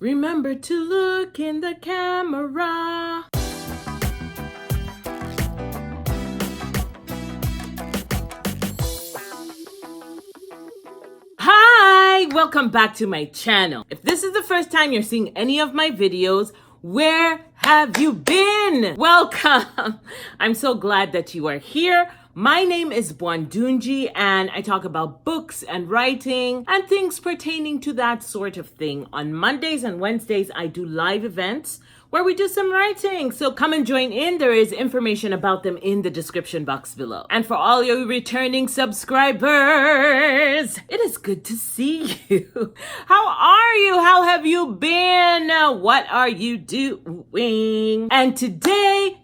Remember to look in the camera. Hi, welcome back to my channel. If this is the first time you're seeing any of my videos, where have you been? Welcome. I'm so glad that you are here. My name is Bwandungi and I talk about books and writing and things pertaining to that sort of thing. On Mondays and Wednesdays, I do live events where we do some writing. So come and join in. There is information about them in the description box below. And for all your returning subscribers, it is good to see you. How are you? How have you been? What are you doing? And today,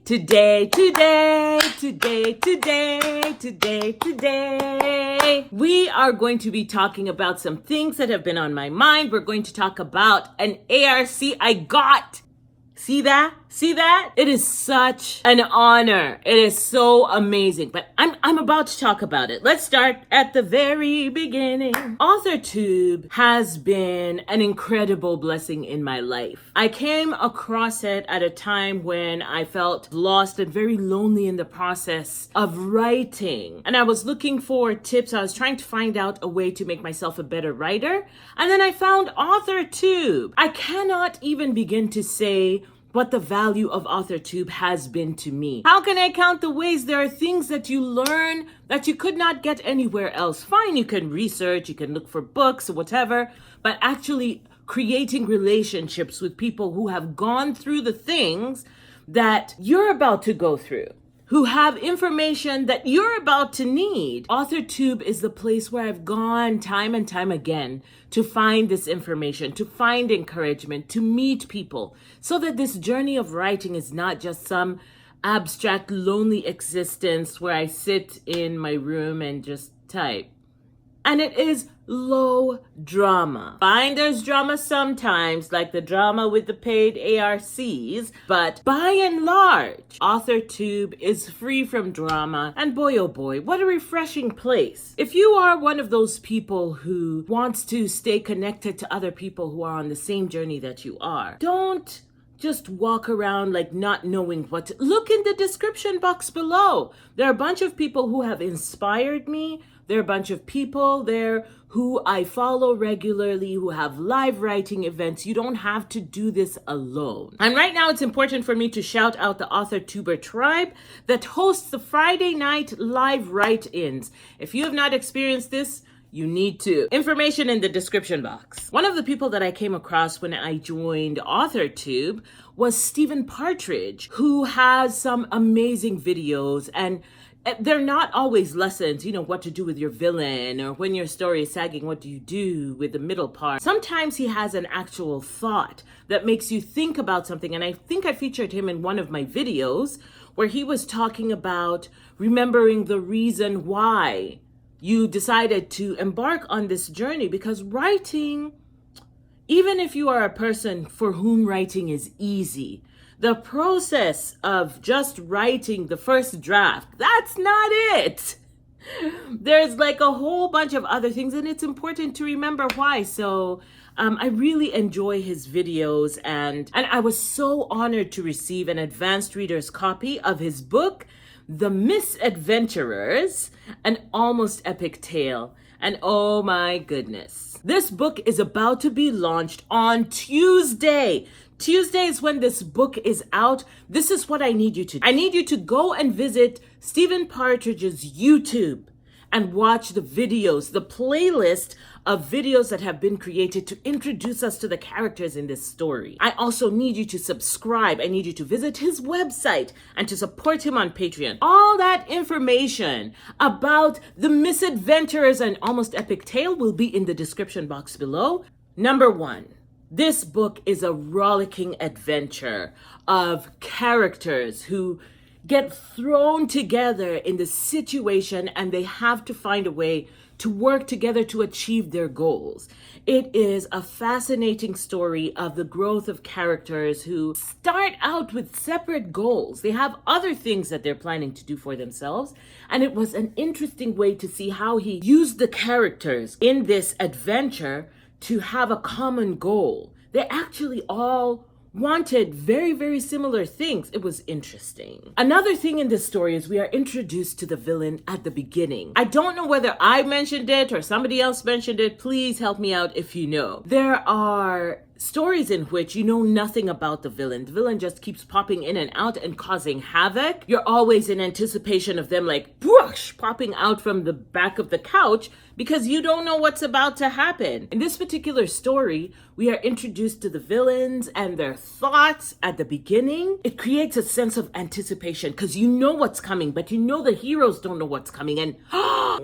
we are going to be talking about some things that have been on my mind. We're going to talk about an ARC I got. See that? See that? It is such an honor. It is so amazing. But I'm about to talk about it. Let's start at the very beginning. Authortube has been an incredible blessing in my life. I came across it at a time when I felt lost and very lonely in the process of writing. And I was looking for tips. I was trying to find out a way to make myself a better writer. And then I found Authortube. I cannot even begin to say what the value of Authortube has been to me. How can I count the ways there are things that you learn that you could not get anywhere else? Fine, you can research, you can look for books or whatever, but actually creating relationships with people who have gone through the things that you're about to go through, who have information that you're about to need. Authortube is the place where I've gone time and time again to find this information, to find encouragement, to meet people, so that this journey of writing is not just some abstract, lonely existence where I sit in my room and just type. And it is low drama. Fine, there's drama sometimes, like the drama with the paid ARCs, but by and large, Authortube is free from drama. And boy, oh boy, what a refreshing place. If you are one of those people who wants to stay connected to other people who are on the same journey that you are, don't just walk around like not knowing what to. Look in the description box below. There are a bunch of people who have inspired me. There are a bunch of people there who I follow regularly, who have live writing events. You don't have to do this alone. And right now it's important for me to shout out the Authortuber tribe that hosts the Friday night live write-ins. If you have not experienced this, you need to. Information in the description box. One of the people that I came across when I joined Authortube was Stephen Partridge, who has some amazing videos, and they're not always lessons, what to do with your villain, or when your story is sagging, what do you do with the middle part? Sometimes he has an actual thought that makes you think about something. And I think I featured him in one of my videos where he was talking about remembering the reason why you decided to embark on this journey, because writing, even if you are a person for whom writing is easy, the process of just writing the first draft, that's not it. There's like a whole bunch of other things, and it's important to remember why. So I really enjoy his videos, and I was so honored to receive an advanced reader's copy of his book, The Misadventurers, an almost epic tale. And oh my goodness, this book is about to be launched on Tuesday. Tuesday is when this book is out. This is what I need you to do. I need you to go and visit Stephen Partridge's YouTube and watch the videos, the playlist of videos that have been created to introduce us to the characters in this story. I also need you to subscribe. I need you to visit his website and to support him on Patreon. All that information about The Misadventurers, an almost epic tale, will be in the description box below. Number one, this book is a rollicking adventure of characters who get thrown together in the situation, and they have to find a way to work together to achieve their goals. It is a fascinating story of the growth of characters who start out with separate goals. They have other things that they're planning to do for themselves. And it was an interesting way to see how he used the characters in this adventure to have a common goal. they actually all wanted very, very similar things. It was interesting. Another thing in this story is we are introduced to the villain at the beginning. I don't know whether I mentioned it or somebody else mentioned it. Please help me out if you know. There are stories in which you know nothing about the villain. The villain just keeps popping in and out and causing havoc. You're always in anticipation of them like whoosh, popping out from the back of the couch because you don't know what's about to happen. In this particular story, we are introduced to the villains and their thoughts at the beginning. It creates a sense of anticipation because you know what's coming, but you know the heroes don't know what's coming. And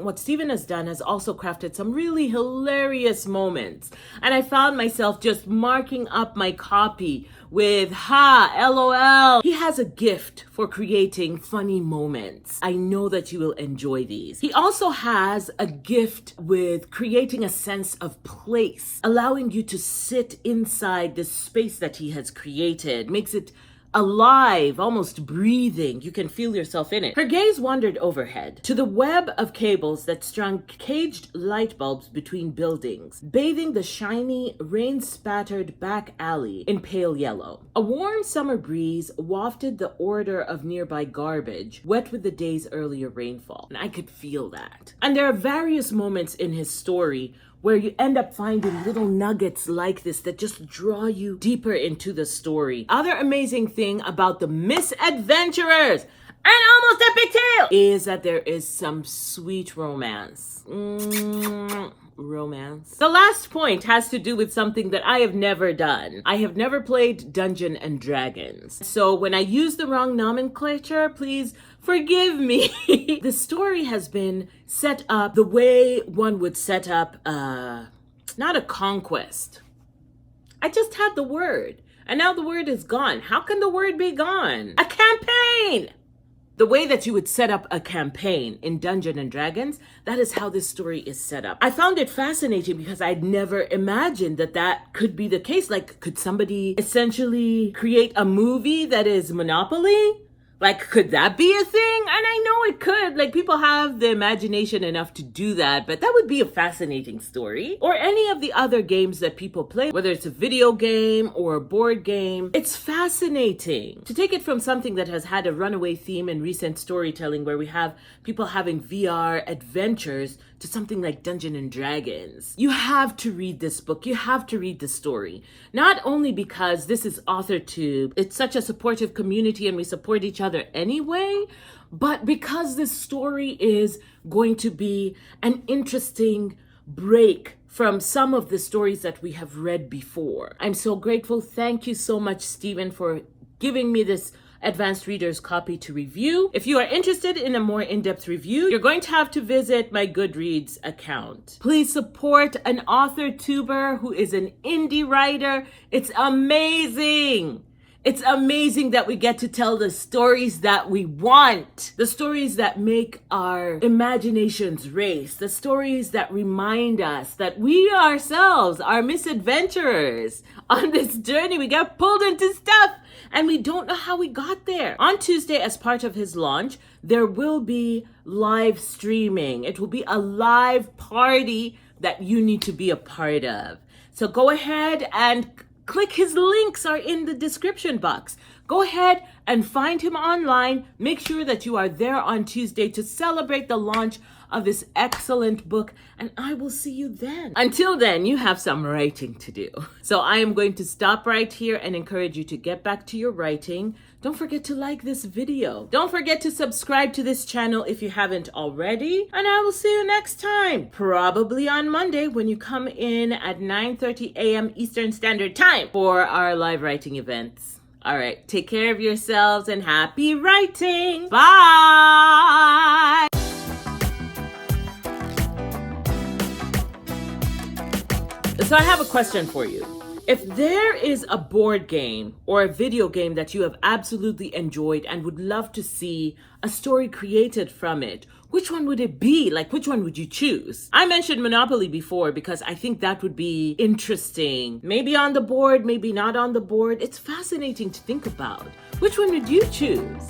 what Steven has done has also crafted some really hilarious moments. And I found myself just marking up my copy with LOL. He has a gift for creating funny moments. I know that you will enjoy these. He also has a gift with creating a sense of place, allowing you to sit inside this space that he has created. Makes it alive, almost breathing. You can feel yourself in it. Her gaze wandered overhead to the web of cables that strung caged light bulbs between buildings, bathing the shiny, rain-spattered back alley in pale yellow. A warm summer breeze wafted the odor of nearby garbage, wet with the day's earlier rainfall. And I could feel that. And there are various moments in his story where you end up finding little nuggets like this that just draw you deeper into the story. Other amazing thing about the Misadventurers, an almost epic tale, is that there is some sweet romance. Romance. The last point has to do with something that I have never done. I have never played Dungeons and Dragons. So when I use the wrong nomenclature, please forgive me. The story has been set up the way one would set up, not a conquest. I just had the word, and now the word is gone. How can the word be gone? A campaign! The way that you would set up a campaign in Dungeons and Dragons, that is how this story is set up. I found it fascinating because I'd never imagined that that could be the case. Like, could somebody essentially create a movie that is Monopoly? Like, could that be a thing? And I know it could. Like, people have the imagination enough to do that, but that would be a fascinating story. Or any of the other games that people play, whether it's a video game or a board game. It's fascinating to take it from something that has had a runaway theme in recent storytelling, where we have people having VR adventures, to something like Dungeons and Dragons. You have to read this book. You have to read the story. Not only because this is Authortube, it's such a supportive community and we support each other anyway, but because this story is going to be an interesting break from some of the stories that we have read before. I'm so grateful. Thank you so much, Steven, for giving me this advanced reader's copy to review. If you are interested in a more in-depth review, you're going to have to visit my Goodreads account. Please support an Authortuber who is an indie writer. It's amazing. It's amazing that we get to tell the stories that we want, the stories that make our imaginations race, the stories that remind us that we ourselves are misadventurers on this journey. We get pulled into stuff and we don't know how we got there. On Tuesday, as part of his launch, there will be live streaming. It will be a live party that you need to be a part of. So go ahead and click. His links are in the description box. Go ahead and find him online. Make sure that you are there on Tuesday to celebrate the launch of this excellent book, and I will see you then. Until then, you have some writing to do. So I am going to stop right here and encourage you to get back to your writing. Don't forget to like this video. Don't forget to subscribe to this channel if you haven't already. And I will see you next time, probably on Monday when you come in at 9:30 a.m. Eastern Standard Time for our live writing events. All right, take care of yourselves and happy writing. Bye. So I have a question for you. If there is a board game or a video game that you have absolutely enjoyed and would love to see a story created from it, which one would it be? Like, which one would you choose? I mentioned Monopoly before because I think that would be interesting. Maybe on the board, maybe not on the board. It's fascinating to think about. Which one would you choose?